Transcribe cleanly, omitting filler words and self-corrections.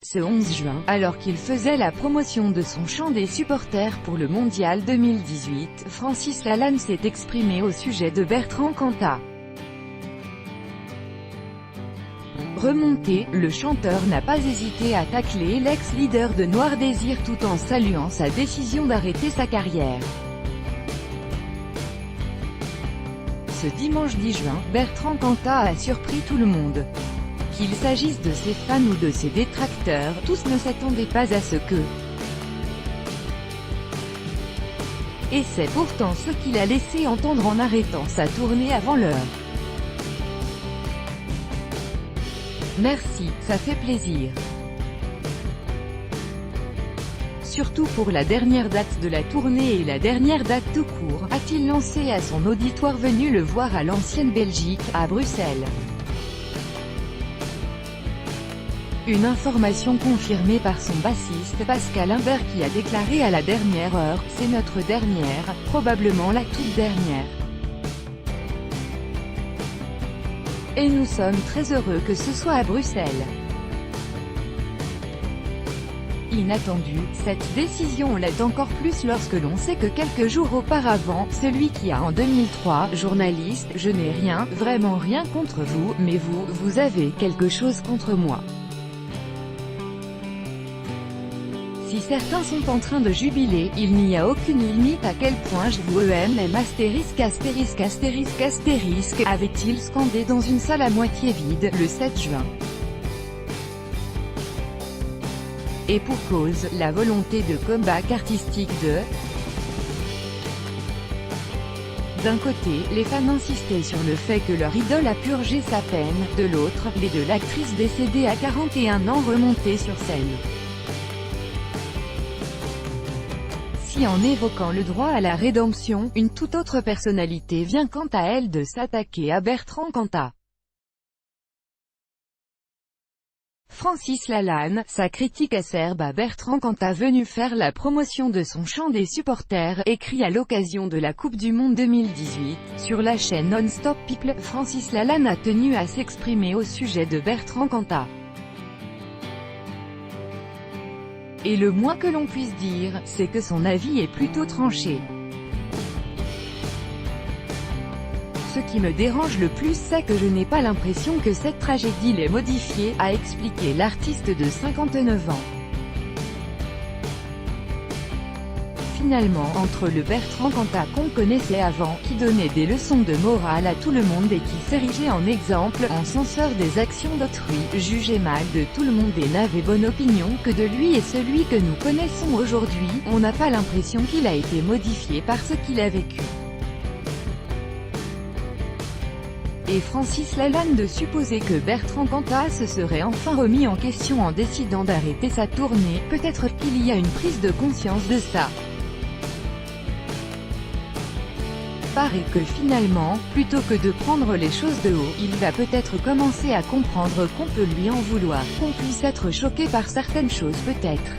Ce 11 juin, alors qu'il faisait la promotion de son chant des supporters pour le Mondial 2018, Francis Lalanne s'est exprimé au sujet de Bertrand Cantat. Remonté, le chanteur n'a pas hésité à tacler l'ex-leader de Noir Désir tout en saluant sa décision d'arrêter sa carrière. Ce dimanche 10 juin, Bertrand Cantat a surpris tout le monde. Qu'il s'agisse de ses fans ou de ses détracteurs, tous ne s'attendaient pas à ce que. Et c'est pourtant ce qu'il a laissé entendre en arrêtant sa tournée avant l'heure. Merci, ça fait plaisir. Surtout pour la dernière date de la tournée et la dernière date tout court, a-t-il lancé à son auditoire venu le voir à l'ancienne Belgique, à Bruxelles. Une information confirmée par son bassiste Pascal Imbert qui a déclaré à la dernière heure, c'est notre dernière, probablement la toute dernière. Et nous sommes très heureux que ce soit à Bruxelles. Inattendu, cette décision l'est encore plus lorsque l'on sait que quelques jours auparavant, celui qui a en 2003, journaliste, je n'ai rien, vraiment rien contre vous, mais vous avez quelque chose contre moi. Si certains sont en train de jubiler, il n'y a aucune limite à quel point je vous aime. Avait-il scandé dans une salle à moitié vide, le 7 juin. Et pour cause, la volonté de comeback artistique de... D'un côté, les fans insistaient sur le fait que leur idole a purgé sa peine, de l'autre, les de l'actrice décédée à 41 ans remontaient sur scène. Si en évoquant le droit à la rédemption, une toute autre personnalité vient quant à elle de s'attaquer à Bertrand Cantat. Francis Lalanne, sa critique acerbe à Bertrand Cantat venu faire la promotion de son chant des supporters, écrit à l'occasion de la Coupe du Monde 2018, sur la chaîne Non-Stop People, Francis Lalanne a tenu à s'exprimer au sujet de Bertrand Cantat. Et le moins que l'on puisse dire, c'est que son avis est plutôt tranché. Ce qui me dérange le plus c'est que je n'ai pas l'impression que cette tragédie l'ait modifié, a expliqué l'artiste de 59 ans. Finalement, entre le Bertrand Cantat qu'on connaissait avant, qui donnait des leçons de morale à tout le monde et qui s'érigeait en exemple, en censeur des actions d'autrui, jugeait mal de tout le monde et n'avait bonne opinion que de lui et celui que nous connaissons aujourd'hui, on n'a pas l'impression qu'il a été modifié par ce qu'il a vécu. Et Francis Lalanne de supposer que Bertrand Cantat se serait enfin remis en question en décidant d'arrêter sa tournée, peut-être qu'il y a une prise de conscience de ça. Paraît que finalement, plutôt que de prendre les choses de haut, il va peut-être commencer à comprendre qu'on peut lui en vouloir, qu'on puisse être choqué par certaines choses peut-être.